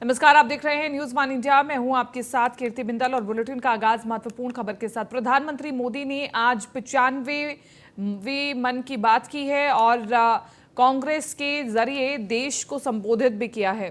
नमस्कार, आप देख रहे हैं न्यूज वन इंडिया। मैं हूं आपके साथ कीर्ति बिंदल और बुलेटिन का आगाज महत्वपूर्ण खबर के साथ। प्रधानमंत्री मोदी ने आज 95वीं मन की बात की है और कांग्रेस के जरिए देश को संबोधित भी किया है।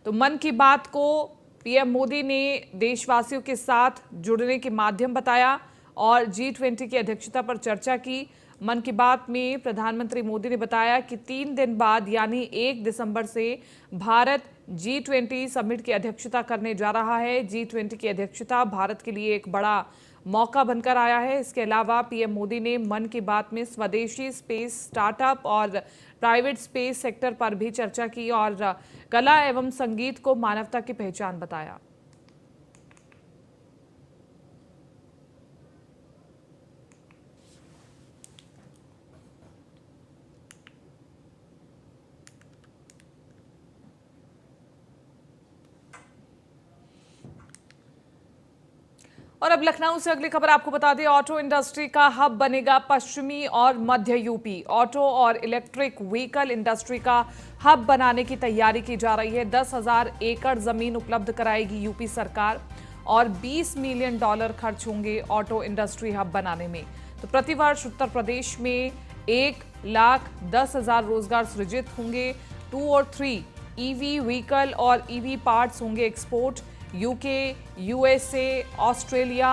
तो मन की बात को पीएम मोदी ने देशवासियों के साथ जुड़ने के माध्यम बताया और G20 की अध्यक्षता पर चर्चा की। मन की बात में प्रधानमंत्री मोदी ने बताया कि 3 दिन बाद यानी 1 दिसंबर से भारत G20 समिट की अध्यक्षता करने जा रहा है। G20 की अध्यक्षता भारत के लिए एक बड़ा मौका बनकर आया है। इसके अलावा पीएम मोदी ने मन की बात में स्वदेशी स्पेस स्टार्टअप और प्राइवेट स्पेस सेक्टर पर भी चर्चा की और कला एवं संगीत को मानवता की पहचान बताया। और अब लखनऊ से अगली खबर आपको बता दें, ऑटो इंडस्ट्री का हब बनेगा पश्चिमी और मध्य यूपी। ऑटो और इलेक्ट्रिक व्हीकल इंडस्ट्री का हब बनाने की तैयारी की जा रही है। 10,000 एकड़ जमीन उपलब्ध कराएगी यूपी सरकार और $20 मिलियन खर्च होंगे ऑटो इंडस्ट्री हब बनाने में। तो प्रतिवर्ष उत्तर प्रदेश में 1,10,000 रोजगार सृजित होंगे। 2 और 3 ईवी व्हीकल और ईवी पार्ट्स होंगे export. UK, USA, Australia,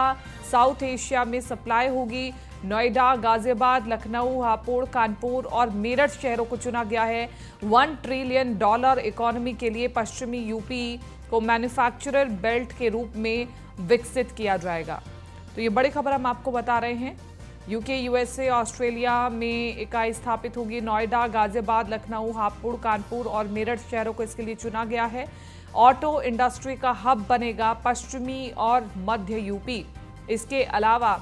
south Asia में सप्लाई होगी। नोएडा, गाजियाबाद, लखनऊ, हापुड़, कानपुर और मेरठ शहरों को चुना गया है। $1 ट्रिलियन इकोनॉमी के लिए पश्चिमी यूपी को मैन्युफैक्चरर बेल्ट के रूप में विकसित किया जाएगा। तो ये बड़ी खबर हम आपको बता रहे हैं। यूके, यूएसए, ऑस्ट्रेलिया में इकाई स्थापित होगी। नोएडा, गाजियाबाद, लखनऊ, हापुड़, कानपुर और मेरठ शहरों को इसके लिए चुना गया है। ऑटो इंडस्ट्री का हब बनेगा पश्चिमी और मध्य यूपी। इसके अलावा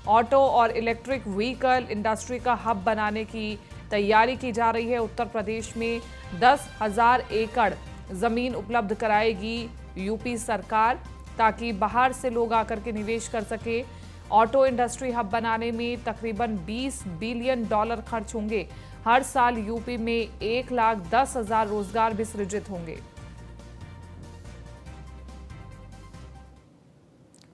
ऑटो और इलेक्ट्रिक व्हीकल इंडस्ट्री का हब बनाने की तैयारी की जा रही है। उत्तर प्रदेश में 10,000 एकड़ जमीन उपलब्ध कराएगी यूपी सरकार ताकि बाहर से लोग आकर के निवेश कर सके। ऑटो इंडस्ट्री हब बनाने में तकरीबन $20 बिलियन खर्च होंगे। हर साल यूपी में 1,10,000 रोजगार भी सृजित होंगे।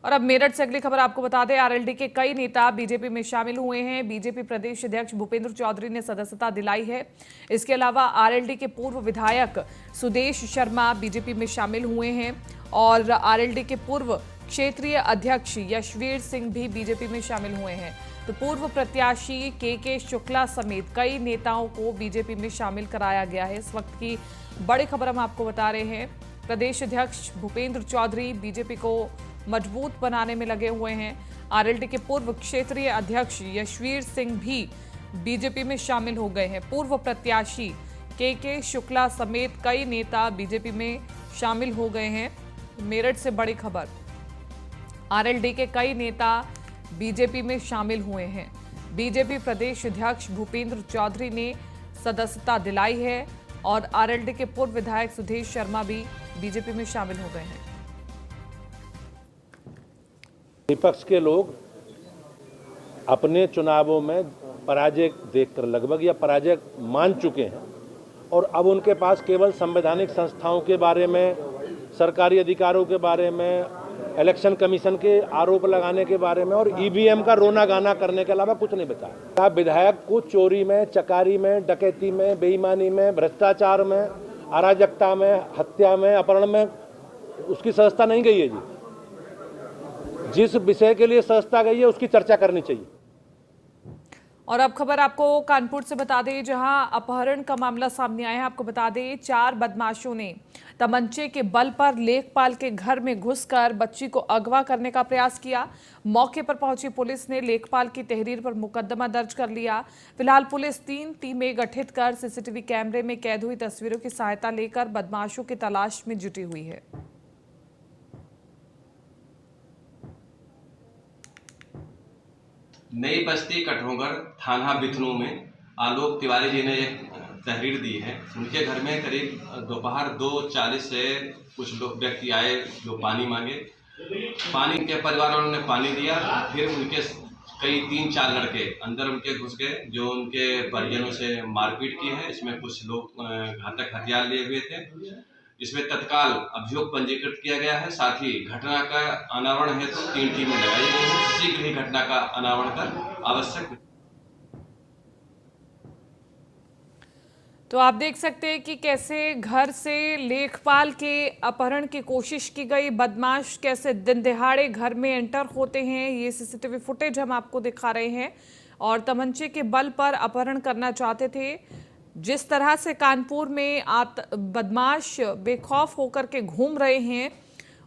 और अब मेरठ से अगली खबर आपको बता दें, आरएलडी के कई नेता बीजेपी में शामिल हुए हैं। बीजेपी प्रदेश अध्यक्ष भूपेंद्र चौधरी ने सदस्यता दिलाई है। इसके अलावा आरएलडी के पूर्व विधायक सुदेश शर्मा बीजेपी में शामिल हुए हैं और आरएलडी के पूर्व क्षेत्रीय अध्यक्ष यशवीर सिंह भी बीजेपी में शामिल हुए हैं। तो पूर्व प्रत्याशी के शुक्ला समेत कई नेताओं को बीजेपी में शामिल कराया गया है। इस वक्त की बड़ी खबर हम आपको बता रहे हैं। प्रदेश अध्यक्ष भूपेंद्र चौधरी बीजेपी को मजबूत बनाने में लगे हुए हैं। आरएलडी के पूर्व क्षेत्रीय अध्यक्ष यशवीर सिंह भी बीजेपी में शामिल हो गए हैं। पूर्व प्रत्याशी के शुक्ला समेत कई नेता बीजेपी में शामिल हो गए हैं। मेरठ से बड़ी खबर, आरएलडी के कई नेता बीजेपी में शामिल हुए हैं। बीजेपी प्रदेश अध्यक्ष भूपेंद्र चौधरी ने सदस्यता दिलाई है और आरएलडी के पूर्व विधायक सुदेश शर्मा भी बीजेपी में शामिल हो गए हैं। विपक्ष के लोग अपने चुनावों में पराजय देखकर लगभग या पराजय मान चुके हैं और अब उनके पास केवल संवैधानिक संस्थाओं के बारे में, सरकारी अधिकारों के बारे में, इलेक्शन कमीशन के आरोप लगाने के बारे में और ईवीएम का रोना गाना करने के अलावा कुछ नहीं बचा। क्या विधायक को चोरी में, चकारी में, डकैती में, बेईमानी में, भ्रष्टाचार में, अराजकता में, हत्या में, अपहरण में उसकी सदस्यता नहीं गई है जी। जिस विषय के लिए सदस्यता गई है उसकी चर्चा करनी चाहिए। और अब खबर आपको कानपुर से बता दें, जहां अपहरण का मामला सामने आया है। आपको बता दें, 4 बदमाशों ने तमंचे के बल पर लेखपाल के घर में घुसकर बच्ची को अगवा करने का प्रयास किया। मौके पर पहुंची पुलिस ने लेखपाल की तहरीर पर मुकदमा दर्ज कर लिया। फिलहाल पुलिस 3 टीमें गठित कर सीसीटीवी कैमरे में कैद हुई तस्वीरों की सहायता लेकर बदमाशों की तलाश में जुटी हुई है। नई बस्ती कटोगर थाना बिथनू में आलोक तिवारी जी ने एक तहरीर दी है। उनके घर में करीब दोपहर 2:40 से कुछ लोग व्यक्ति आए जो पानी मांगे। पानी के परिवार वालों ने पानी दिया, फिर उनके कई 3-4 लड़के अंदर उनके घुस गए जो उनके परिजनों से मारपीट की है। इसमें कुछ लोग घातक हथियार लिए हुए थे। इसमें तत्काल अभियोग पंजीकृत किया गया है। साथ ही घटना का अनावरण हेतु 3 टीमें लगाई गई हैं। शीघ्र ही घटना का अनावरण कर आवश्यक। तो आप देख सकते हैं कि कैसे घर से लेखपाल के अपहरण की कोशिश की गई। बदमाश कैसे दिन दिहाड़े घर में एंटर होते हैं, ये सीसीटीवी फुटेज हम आपको दिखा रहे हैं। और तमंचे के बल पर अपहरण करना चाहते थे। जिस तरह से कानपुर में बदमाश बेखौफ होकर के घूम रहे हैं,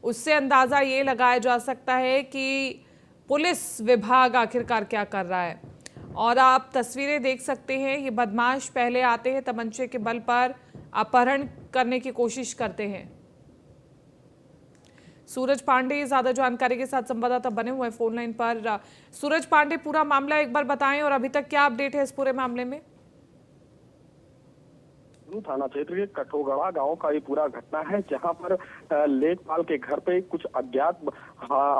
उससे अंदाज़ा ये लगाया जा सकता है कि पुलिस विभाग आखिरकार क्या कर रहा है। और आप तस्वीरें देख सकते हैं, ये बदमाश पहले आते हैं, तमंचे के बल पर अपहरण करने की कोशिश करते हैं। सूरज पांडे ज्यादा जानकारी के साथ संवाददाता बने हुए हैं फोन लाइन पर। सूरज पांडे, पूरा मामला एक बार बताएं और अभी तक क्या अपडेट है इस पूरे मामले में? थाना क्षेत्र के कठोगढ़ा गांव का ये पूरा घटना है, जहां पर लेखपाल के घर पे कुछ अज्ञात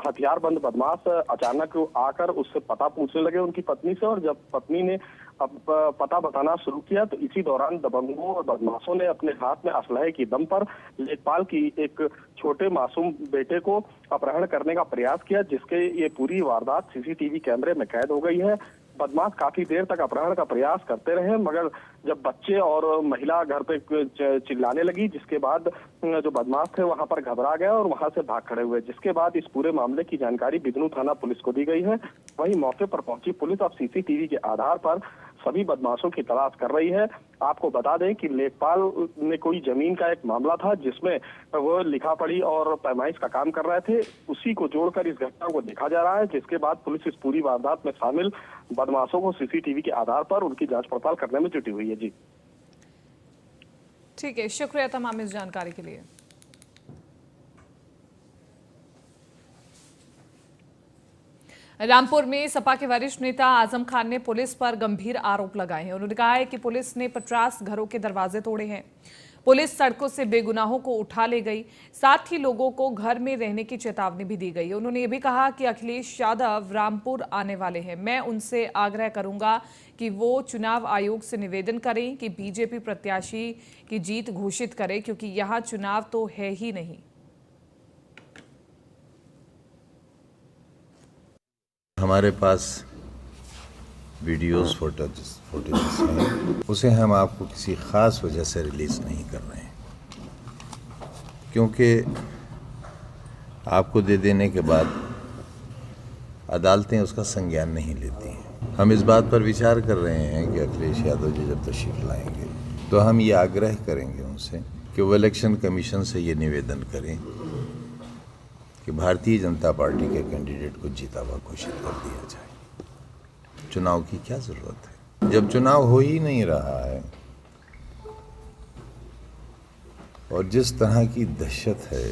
हथियारबंद बदमाश अचानक आकर उससे पता पूछने लगे उनकी पत्नी से। और जब पत्नी ने अब पता बताना शुरू किया तो इसी दौरान दबंगों और बदमाशों ने अपने हाथ में असलहे की दम पर लेखपाल की एक छोटे मासूम बेटे को अपहरण करने का प्रयास किया, जिसके ये पूरी वारदात सीसीटीवी कैमरे में कैद हो गई है। बदमाश काफी देर तक अपहरण का प्रयास करते रहे, मगर जब बच्चे और महिला घर पे चिल्लाने लगी, जिसके बाद जो बदमाश थे वहां पर घबरा गए और वहां से भाग खड़े हुए। जिसके बाद इस पूरे मामले की जानकारी बिदनू थाना पुलिस को दी गई है। वहीं मौके पर पहुंची पुलिस अब सीसीटीवी के आधार पर सभी बदमाशों की तलाश कर रही है। आपको बता दें कि लेखपाल ने कोई जमीन का एक मामला था, जिसमें वो लिखा पढ़ी और पैमाइश का काम कर रहे थे। उसी को जोड़कर इस घटना को देखा जा रहा है, जिसके बाद पुलिस इस पूरी वारदात में शामिल बदमाशों को सीसीटीवी के आधार पर उनकी जांच पड़ताल करने में जुटी हुई है। जी ठीक है, शुक्रिया तमाम इस जानकारी के लिए। रामपुर में सपा के वरिष्ठ नेता आजम खान ने पुलिस पर गंभीर आरोप लगाए हैं। उन्होंने कहा है कि पुलिस ने 50 घरों के दरवाजे तोड़े हैं। पुलिस सड़कों से बेगुनाहों को उठा ले गई, साथ ही लोगों को घर में रहने की चेतावनी भी दी गई। उन्होंने ये भी कहा कि अखिलेश यादव रामपुर आने वाले हैं। मैं उनसे आग्रह करूंगा कि वो चुनाव आयोग से निवेदन करें कि बीजेपी प्रत्याशी की जीत घोषित करे, क्योंकि यहाँ चुनाव तो है ही नहीं। हमारे पास वीडियोस फुटेजेस हैं, उसे हम आपको किसी ख़ास वजह से रिलीज़ नहीं कर रहे हैं, क्योंकि आपको दे देने के बाद अदालतें उसका संज्ञान नहीं लेती हैं। हम इस बात पर विचार कर रहे हैं कि अखिलेश यादव जी जब तशरीफ लाएंगे तो हम ये आग्रह करेंगे उनसे कि वो इलेक्शन कमीशन से ये निवेदन करें कि भारतीय जनता पार्टी के कैंडिडेट को जीता हुआ घोषित कर दिया जाए। चुनाव की क्या जरूरत है जब चुनाव हो ही नहीं रहा है। और जिस तरह की दहशत है,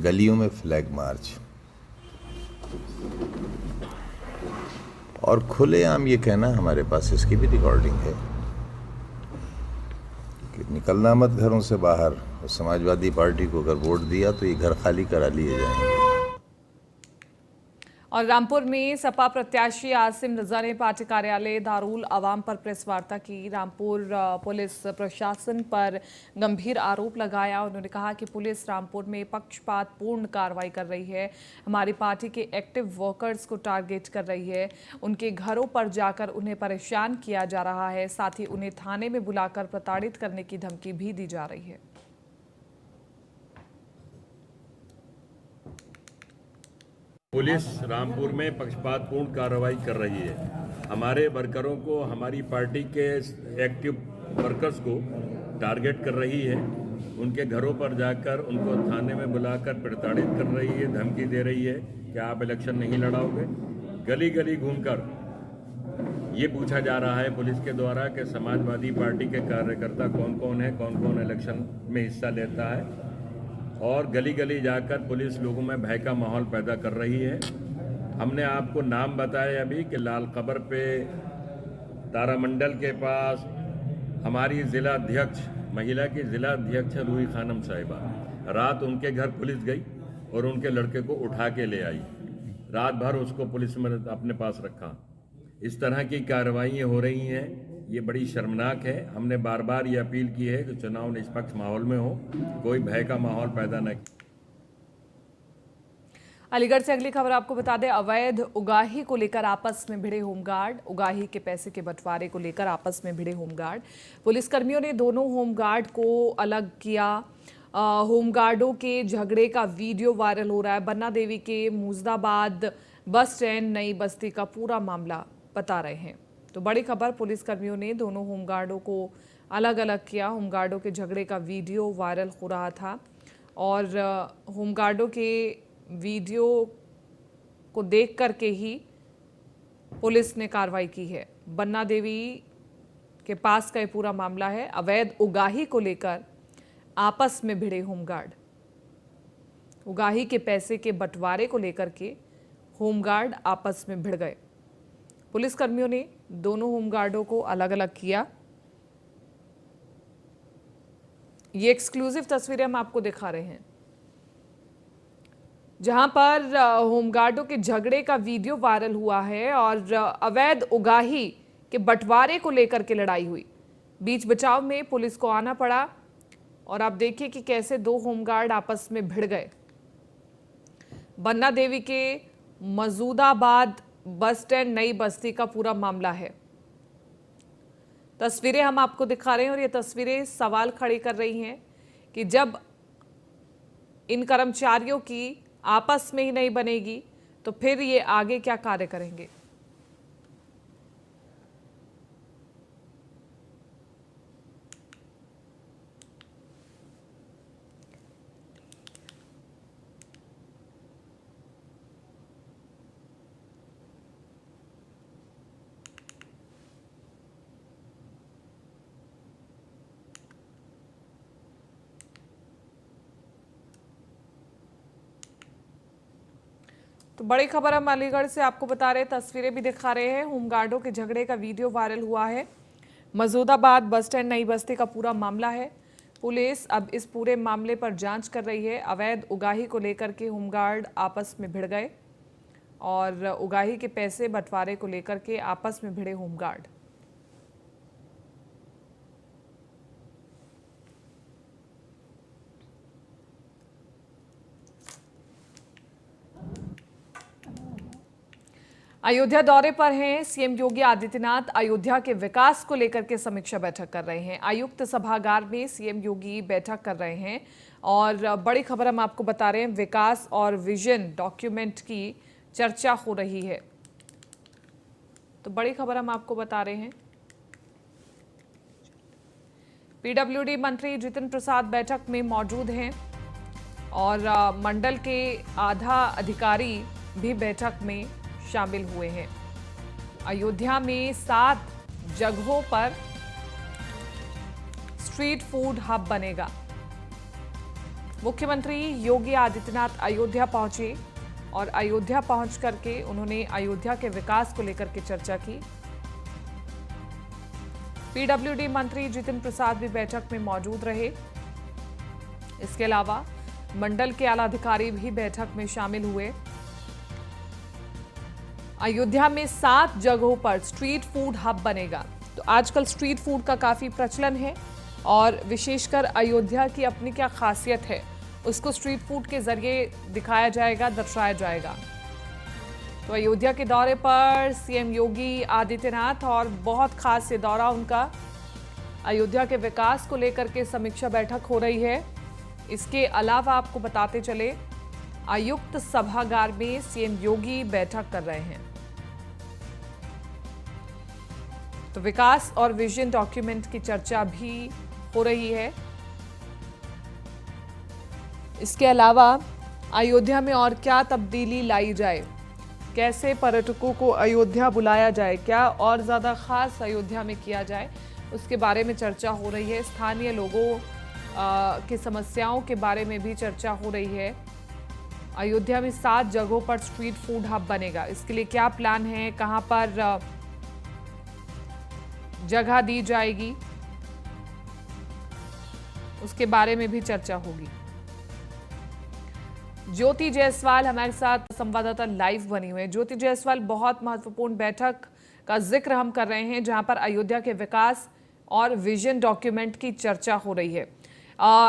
गलियों में फ्लैग मार्च और खुलेआम ये कहना, हमारे पास इसकी भी रिकॉर्डिंग है कि निकलना मत घरों से बाहर, और समाजवादी पार्टी को अगर वोट दिया तो ये घर खाली करा लिए जाएंगे। और रामपुर में सपा प्रत्याशी आसिम रजा ने पार्टी कार्यालय दारुल अवाम पर प्रेस वार्ता की। रामपुर पुलिस प्रशासन पर गंभीर आरोप लगाया। उन्होंने कहा कि पुलिस रामपुर में पक्षपातपूर्ण कार्रवाई कर रही है, हमारी पार्टी के एक्टिव वर्कर्स को टारगेट कर रही है, उनके घरों पर जाकर उन्हें परेशान किया जा रहा है, साथ ही उन्हें थाने में बुलाकर प्रताड़ित करने की धमकी भी दी जा रही है। पुलिस रामपुर में पक्षपातपूर्ण कार्रवाई कर रही है। हमारे वर्करों को, हमारी पार्टी के एक्टिव वर्कर्स को टारगेट कर रही है, उनके घरों पर जाकर उनको थाने में बुलाकर प्रताड़ित कर रही है, धमकी दे रही है कि आप इलेक्शन नहीं लड़ाओगे। गली गली घूमकर ये पूछा जा रहा है पुलिस के द्वारा कि समाजवादी पार्टी के कार्यकर्ता कौन कौन है, कौन कौन इलेक्शन में हिस्सा लेता है। और गली गली जाकर पुलिस लोगों में भय का माहौल पैदा कर रही है। हमने आपको नाम बताया अभी कि लाल कब्र पे, तारामंडल के पास हमारी जिला अध्यक्ष, महिला की जिला अध्यक्ष रूही खानम साहिबा, रात उनके घर पुलिस गई और उनके लड़के को उठा के ले आई। रात भर उसको पुलिस में अपने पास रखा। इस तरह की कार्रवाइयाँ हो रही हैं। ये बड़ी शर्मनाक है। हमने बार बार ये अपील की है कि चुनाव निष्पक्ष माहौल में हो, कोई भय का माहौल पैदा न। अलीगढ़ से अगली खबर आपको बता दें, अवैध उगाही को लेकर आपस में भिड़े होमगार्ड। उगाही के पैसे के बंटवारे को लेकर आपस में भिड़े होमगार्ड। पुलिसकर्मियों ने दोनों होमगार्ड को अलग किया। होमगार्डों के झगड़े का वीडियो वायरल हो रहा है। बन्ना देवी के मुजदाबाद बस स्टैंड नई बस्ती का पूरा मामला बता रहे हैं। तो बड़ी खबर, पुलिसकर्मियों ने दोनों होमगार्डों को अलग अलग किया। होमगार्डों के झगड़े का वीडियो वायरल हो रहा था और होमगार्डों के वीडियो को देख करके ही पुलिस ने कार्रवाई की है। बन्ना देवी के पास का ये पूरा मामला है। अवैध उगाही को लेकर आपस में भिड़े होमगार्ड। उगाही के पैसे के बंटवारे को लेकर के होमगार्ड आपस में भिड़ गए। पुलिसकर्मियों ने दोनों होमगार्डों को अलग अलग किया। ये एक्सक्लूसिव तस्वीरें हम आपको दिखा रहे हैं, जहां पर होमगार्डों के झगड़े का वीडियो वायरल हुआ है और अवैध उगाही के बंटवारे को लेकर के लड़ाई हुई। बीच बचाव में पुलिस को आना पड़ा और आप देखिए कि कैसे दो होमगार्ड आपस में भिड़ गए। बन्ना देवी के मसूदाबाद बस स्टैंड नई बस्ती का पूरा मामला है। तस्वीरें हम आपको दिखा रहे हैं और ये तस्वीरें सवाल खड़े कर रही हैं कि जब इन कर्मचारियों की आपस में ही नहीं बनेगी तो फिर ये आगे क्या कार्य करेंगे। तो बड़ी खबर हम अलीगढ़ से आपको बता रहे हैं, तस्वीरें भी दिखा रहे हैं। होमगार्डों के झगड़े का वीडियो वायरल हुआ है। मसूदाबाद बस स्टैंड नई बस्ती का पूरा मामला है। पुलिस अब इस पूरे मामले पर जांच कर रही है। अवैध उगाही को लेकर के होमगार्ड आपस में भिड़ गए और उगाही के पैसे बंटवारे को लेकर के आपस में भिड़े होमगार्ड। अयोध्या दौरे पर हैं सीएम योगी आदित्यनाथ। अयोध्या के विकास को लेकर के समीक्षा बैठक कर रहे हैं। आयुक्त सभागार में सीएम योगी बैठक कर रहे हैं और बड़ी खबर हम आपको बता रहे हैं, विकास और विजन डॉक्यूमेंट की चर्चा हो रही है। तो बड़ी खबर हम आपको बता रहे हैं, पीडब्ल्यूडी मंत्री जितिन प्रसाद बैठक में मौजूद हैं और मंडल के आधा अधिकारी भी बैठक में शामिल हुए हैं। अयोध्या में 7 जगहों पर स्ट्रीट फूड हब बनेगा। मुख्यमंत्री योगी आदित्यनाथ अयोध्या पहुंचे और अयोध्या पहुंच करके उन्होंने अयोध्या के विकास को लेकर के चर्चा की। पीडब्ल्यूडी मंत्री जितिन प्रसाद भी बैठक में मौजूद रहे। इसके अलावा मंडल के आला अधिकारी भी बैठक में शामिल हुए। अयोध्या में 7 जगहों पर स्ट्रीट फूड हब बनेगा। तो आजकल स्ट्रीट फूड का काफ़ी प्रचलन है और विशेषकर अयोध्या की अपनी क्या खासियत है उसको स्ट्रीट फूड के जरिए दिखाया जाएगा, दर्शाया जाएगा। तो अयोध्या के दौरे पर सीएम योगी आदित्यनाथ और बहुत खास ये दौरा उनका, अयोध्या के विकास को लेकर के समीक्षा बैठक हो रही है। इसके अलावा आपको बताते चले, आयुक्त सभागार में सीएम योगी बैठक कर रहे हैं। तो विकास और विजन डॉक्यूमेंट की चर्चा भी हो रही है। इसके अलावा अयोध्या में और क्या तब्दीली लाई जाए, कैसे पर्यटकों को अयोध्या बुलाया जाए, क्या और ज़्यादा खास अयोध्या में किया जाए, उसके बारे में चर्चा हो रही है। स्थानीय लोगों की समस्याओं के बारे में भी चर्चा हो रही है। अयोध्या में 7 जगहों पर स्ट्रीट फूड हब बनेगा। इसके लिए क्या प्लान है, कहां पर जगह दी जाएगी, उसके बारे में भी चर्चा होगी। ज्योति जायसवाल हमारे साथ संवाददाता लाइव बनी हुई है। ज्योति जायसवाल, बहुत महत्वपूर्ण बैठक का जिक्र हम कर रहे हैं, जहां पर अयोध्या के विकास और विजन डॉक्यूमेंट की चर्चा हो रही है।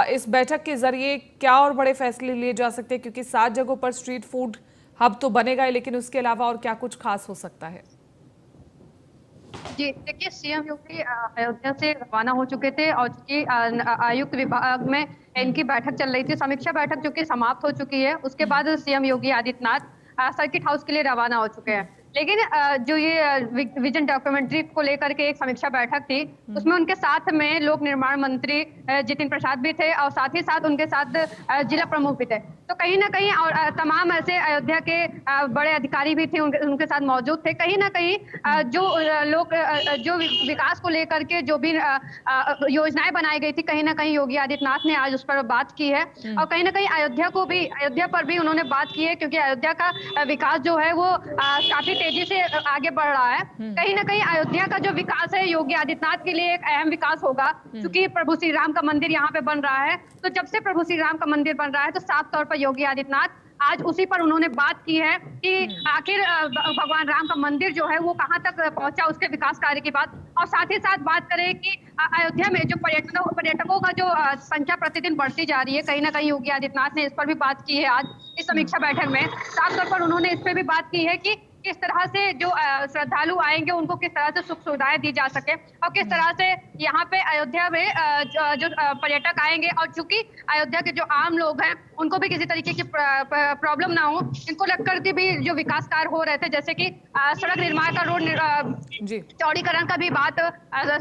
इस बैठक के जरिए क्या और बड़े फैसले लिए जा सकते हैं, क्योंकि 7 जगहों पर स्ट्रीट फूड हब तो बनेगा ही, लेकिन उसके अलावा और क्या कुछ खास हो सकता है? जी, देखिए सीएम योगी अयोध्या से रवाना हो चुके थे और चूंकि आयुक्त विभाग में इनकी बैठक चल रही थी, समीक्षा बैठक जो कि समाप्त हो चुकी है। उसके बाद CM Yogi Adityanath circuit house के लिए रवाना हो चुके हैं। लेकिन जो ये विजन डॉक्यूमेंट्री को लेकर के एक समीक्षा बैठक थी, उसमें उनके साथ में लोक निर्माण मंत्री जितिन प्रसाद भी थे और साथ ही साथ उनके साथ जिला प्रमुख भी थे। तो कहीं ना कहीं और तमाम ऐसे अयोध्या के बड़े अधिकारी भी थे, उनके साथ मौजूद थे। कहीं ना कहीं जो लोग जो विकास को लेकर के जो भी योजनाएं बनाई गई थी, कहीं ना कहीं योगी आदित्यनाथ ने आज उस पर बात की है। और कहीं ना कहीं अयोध्या पर भी उन्होंने बात की है, क्योंकि अयोध्या का विकास जो है वो काफी तेजी से आगे बढ़ रहा है। कहीं ना कहीं अयोध्या का जो विकास है योगी आदित्यनाथ के लिए एक अहम विकास होगा, क्योंकि प्रभु श्री राम का मंदिर यहाँ पे बन रहा है। तो जब से प्रभु श्री राम का मंदिर बन रहा है, तो साफ तौर पर योगी आदित्यनाथ आज उसी पर उन्होंने बात की है कि आखिर भगवान राम का मंदिर जो है वो कहाँ तक पहुंचा, उसके विकास कार्य की बात। और साथ ही साथ बात करें कि अयोध्या में जो पर्यटकों का जो संख्या प्रतिदिन बढ़ती जा रही है, कहीं ना कहीं योगी आदित्यनाथ ने इस पर भी बात की है। आज इस समीक्षा बैठक में साफ तौर पर उन्होंने इस पर भी बात की है कि किस तरह से जो श्रद्धालु आएंगे उनको किस तरह से सुख सुविधाएं दी जा सके, और किस तरह से यहाँ पे अयोध्या में जो पर्यटक आएंगे, और चूंकि अयोध्या के जो आम लोग हैं उनको भी किसी तरीके की प्रॉब्लम ना हो, इनको लेकर के भी जो विकास कार्य हो रहे थे, जैसे कि सड़क निर्माण का रोड चौड़ीकरण का भी बात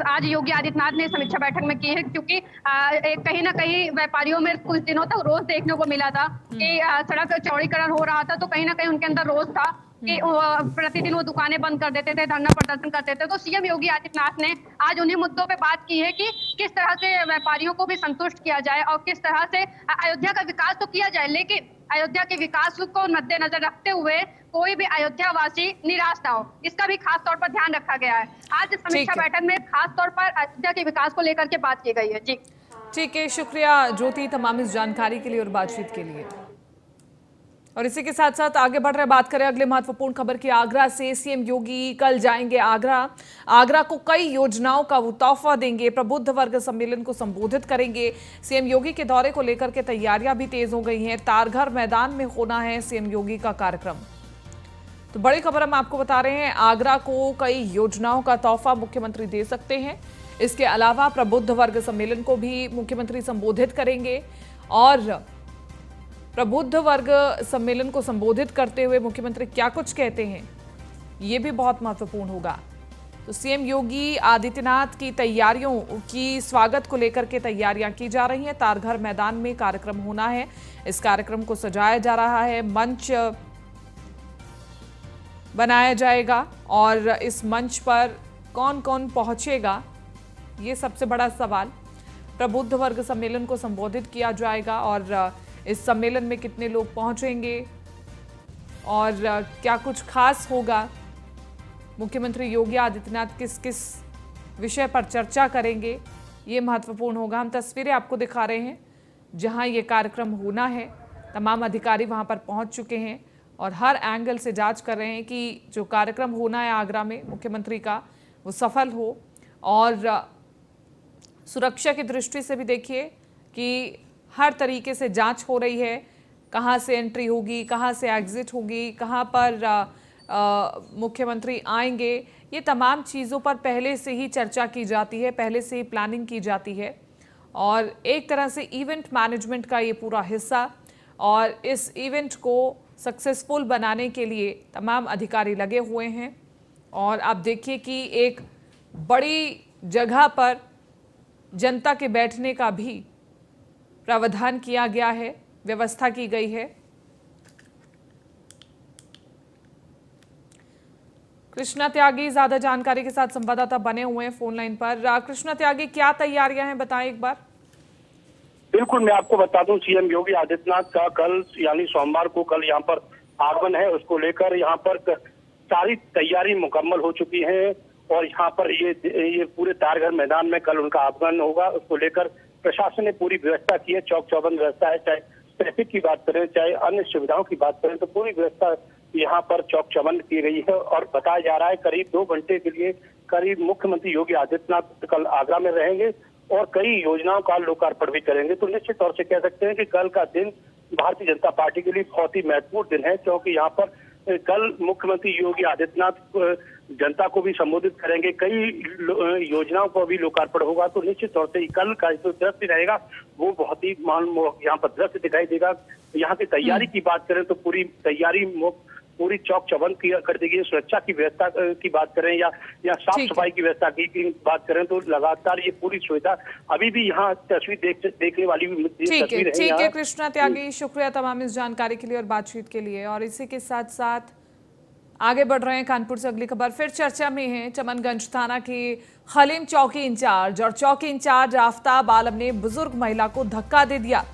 आज योगी आदित्यनाथ ने समीक्षा बैठक में की है। क्योंकि कहीं ना कहीं व्यापारियों में कुछ दिनों तक रोष देखने को मिला था कि सड़क चौड़ीकरण हो रहा था, तो कहीं ना कहीं उनके अंदर रोष था कि प्रतिदिन वो दुकानें बंद कर देते थे, धरना प्रदर्शन करते थे। तो सीएम योगी आदित्यनाथ ने आज उन्हीं मुद्दों पे बात की है कि किस तरह से व्यापारियों को भी संतुष्ट किया जाए और किस तरह से अयोध्या का विकास तो किया जाए, लेकिन अयोध्या के विकास को मद्देनजर रखते हुए कोई भी अयोध्या वासी निराश ना हो, इसका भी खास तौर पर ध्यान रखा गया है। आज समीक्षा बैठक में खास तौर पर अयोध्या के विकास को लेकर के बात की गई है। जी ठीक है, शुक्रिया ज्योति तमाम इस जानकारी के लिए और बातचीत के लिए। और इसी के साथ साथ आगे बढ़ रहे बात करें अगले महत्वपूर्ण खबर की। आगरा से सीएम योगी कल जाएंगे आगरा को कई योजनाओं का वो तोहफा देंगे, प्रबुद्ध वर्ग सम्मेलन को संबोधित करेंगे। सीएम योगी के दौरे को लेकर के तैयारियां भी तेज हो गई हैं। तारघर मैदान में होना है सीएम योगी का कार्यक्रम। तो बड़ी खबर हम आपको बता रहे हैं, आगरा को कई योजनाओं का तोहफा मुख्यमंत्री दे सकते हैं। इसके अलावा प्रबुद्ध वर्ग सम्मेलन को भी मुख्यमंत्री संबोधित करेंगे, और प्रबुद्ध वर्ग सम्मेलन को संबोधित करते हुए मुख्यमंत्री क्या कुछ कहते हैं, ये भी बहुत महत्वपूर्ण होगा। तो सीएम योगी आदित्यनाथ की तैयारियों की स्वागत को लेकर के तैयारियां की जा रही हैं। तारघर मैदान में कार्यक्रम होना है, इस कार्यक्रम को सजाया जा रहा है, मंच बनाया जाएगा, और इस मंच पर कौन कौन पहुंचेगा, ये सबसे बड़ा सवाल। प्रबुद्ध वर्ग सम्मेलन को संबोधित किया जाएगा, और इस सम्मेलन में कितने लोग पहुंचेंगे और क्या कुछ खास होगा, मुख्यमंत्री योगी आदित्यनाथ किस किस विषय पर चर्चा करेंगे, ये महत्वपूर्ण होगा। हम तस्वीरें आपको दिखा रहे हैं जहां ये कार्यक्रम होना है। तमाम अधिकारी वहां पर पहुंच चुके हैं और हर एंगल से जांच कर रहे हैं कि जो कार्यक्रम होना है आगरा में मुख्यमंत्री का, वो सफल हो। और सुरक्षा की दृष्टि से भी देखिए कि हर तरीके से जांच हो रही है, कहां से एंट्री होगी, कहां से एग्जिट होगी, कहां पर मुख्यमंत्री आएंगे, ये तमाम चीज़ों पर पहले से ही चर्चा की जाती है, पहले से ही प्लानिंग की जाती है। और एक तरह से इवेंट मैनेजमेंट का ये पूरा हिस्सा, और इस इवेंट को सक्सेसफुल बनाने के लिए तमाम अधिकारी लगे हुए हैं। और आप देखिए कि एक बड़ी जगह पर जनता के बैठने का भी प्रावधान किया गया है, व्यवस्था की गई है। कृष्णा त्यागी ज्यादा जानकारी के साथ संवाददाता बने हुए हैं फोन लाइन पर। कृष्णा त्यागी, क्या तैयारियां हैं, बताएं एक बार। बिल्कुल, मैं आपको बता दूं, सीएम योगी आदित्यनाथ का कल यानी सोमवार को कल यहाँ पर आगमन है। उसको लेकर यहाँ पर सारी तैयारी मुकम्मल हो चुकी है, और यहाँ पर ये पूरे तारघर मैदान में कल उनका आगमन होगा। उसको लेकर प्रशासन ने पूरी व्यवस्था की है, चौक चौबंद व्यवस्था है। चाहे ट्रैफिक की बात करें, चाहे अन्य सुविधाओं की बात करें, तो पूरी व्यवस्था यहाँ पर चौक चौबंद की गई है और बताया जा रहा है करीब 2 घंटे के लिए करीब मुख्यमंत्री योगी आदित्यनाथ कल आगरा में रहेंगे और कई योजनाओं का लोकार्पण भी करेंगे। तो निश्चित तौर से कह सकते हैं कि कल का दिन भारतीय जनता पार्टी के लिए बहुत ही महत्वपूर्ण दिन है, क्योंकि यहाँ पर कल मुख्यमंत्री योगी आदित्यनाथ जनता को भी संबोधित करेंगे, कई योजनाओं को भी लोकार्पण होगा। तो निश्चित तौर से कल का जो दृश्य रहेगा वो बहुत ही मनमोहक यहाँ पर दृश्य दिखाई देगा। यहाँ की तैयारी की बात करें तो पूरी तैयारी पूरी चौक चौबंद कर दी गई। सुरक्षा की व्यवस्था की बात करें या साफ सफाई की व्यवस्था की बात करें तो लगातार ये पूरी सुविधा अभी भी यहाँ तस्वीर देखने वाली तस्वीर है। ठीक है कृष्णा त्यागी, शुक्रिया तमाम इस जानकारी के लिए और बातचीत के लिए। और इसी के साथ साथ आगे बढ़ रहे हैं कानपुर से अगली खबर फिर चर्चा में है। चमनगंज थाना के हलीम चौकी इंचार्ज और चौकी इंचार्ज आफ्ताब आलम ने बुजुर्ग महिला को धक्का दे दिया।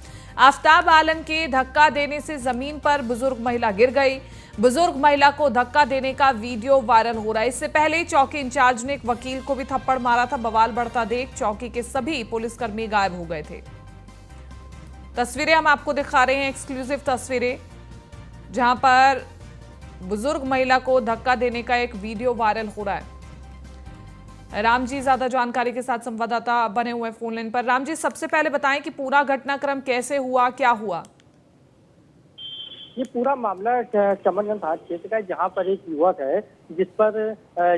आफ्ताब आलम के धक्का देने से जमीन पर बुजुर्ग महिला गिर गई। बुजुर्ग महिला को धक्का देने का वीडियो वायरल हो रहा है। इससे पहले चौकी इंचार्ज ने एक वकील को भी थप्पड़ मारा था। बवाल बढ़ता देख चौकी के सभी पुलिसकर्मी गायब हो गए थे। तस्वीरें हम आपको दिखा रहे हैं, एक्सक्लूसिव तस्वीरें, जहां पर बुजुर्ग महिला को धक्का देने का एक वीडियो वायरल हो रहा है। राम जी ज्यादा जानकारी के साथ संवाददाता बने हुए फोन लाइन पर। राम जी, सबसे पहले बताएं कि पूरा घटनाक्रम कैसे हुआ, क्या हुआ? ये पूरा मामला चमनगंज थाना क्षेत्र का है, जहाँ पर एक युवक है जिस पर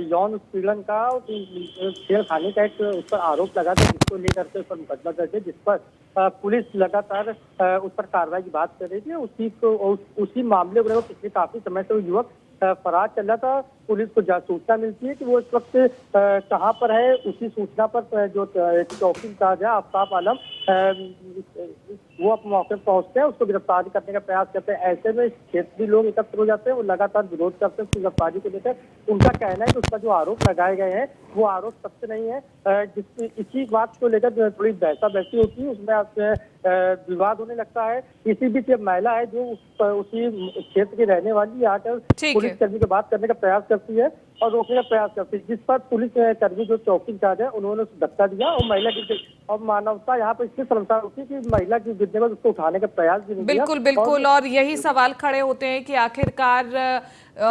यौन उत्पीड़न का छेड़खानी का एक उस पर आरोप लगा था, जिसको लेकर के उस पर मुकदमा दर्ज है, जिस पर पुलिस लगातार उस पर कार्रवाई की बात कर रही थी। उसी मामले को पिछले काफी समय से वो युवक फरार चल रहा था। पुलिस को सूचना मिलती है कि वो इस वक्त कहाँ पर है। उसी सूचना पर जो चौकी इंचार्ज है आफ्ताब आलम वो अपने मौके पर पहुंचते हैं, उसको गिरफ्तारी करने का प्रयास करते हैं। ऐसे में क्षेत्रीय लोग एकत्र हो जाते हैं, वो लगातार विरोध करते हैं उसकी गिरफ्तारी को लेकर। उनका कहना है कि उसका जो आरोप लगाए गए हैं वो आरोप सत्य नहीं है। इसी बात को लेकर थोड़ी बहसा-बहसी होती है, उसमें विवाद होने लगता है। इसी बीच एक महिला है जो उसी क्षेत्र की रहने वाली आकर पुलिस कर्मी से बात करने का प्रयास करती है और रोकने का प्रयास करती है, जिस पर पुलिस कर्मी जो चौकी इंचार्ज है उन्होंने धक्का दिया और महिला की और मानवता यहाँ पर इसलिए शर्मसार होती है कि महिला की गिरने पर उसको उठाने का प्रयास भी नहीं किया। बिल्कुल और यही सवाल खड़े होते हैं कि आखिरकार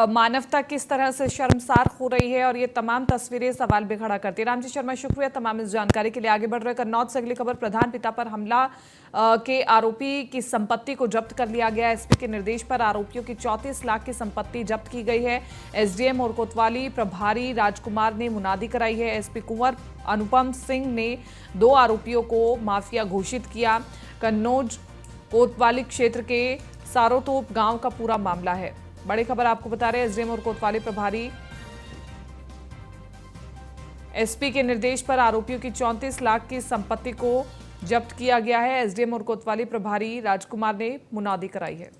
मानवता किस तरह से शर्मसार हो रही है, और ये तमाम तस्वीरें सवाल भी खड़ा करती है। रामजी शर्मा, शुक्रिया तमाम इस जानकारी के लिए। आगे बढ़ रहे कन्नौज से अगली खबर, प्रधान पिता पर हमला के आरोपी की संपत्ति को जब्त कर लिया गया। एसपी के निर्देश पर आरोपियों की 34 लाख की संपत्ति जब्त की गई है। एसडीएम और कोतवाली प्रभारी राजकुमार ने मुनादी कराई है। एसपी कुंवर अनुपम सिंह ने 2 आरोपियों को माफिया घोषित किया। कन्नौज कोतवाली क्षेत्र के सारोतोप गांव का पूरा मामला है। बड़ी खबर आपको बता रहे हैं, एसडीएम और कोतवाली प्रभारी एसपी के निर्देश पर आरोपियों की 34 लाख की संपत्ति को जब्त किया गया है। एसडीएम और कोतवाली प्रभारी राजकुमार ने मुनादी कराई है।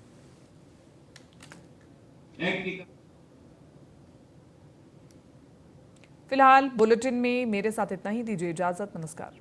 फिलहाल बुलेटिन में मेरे साथ इतना ही, दीजिए इजाजत, नमस्कार।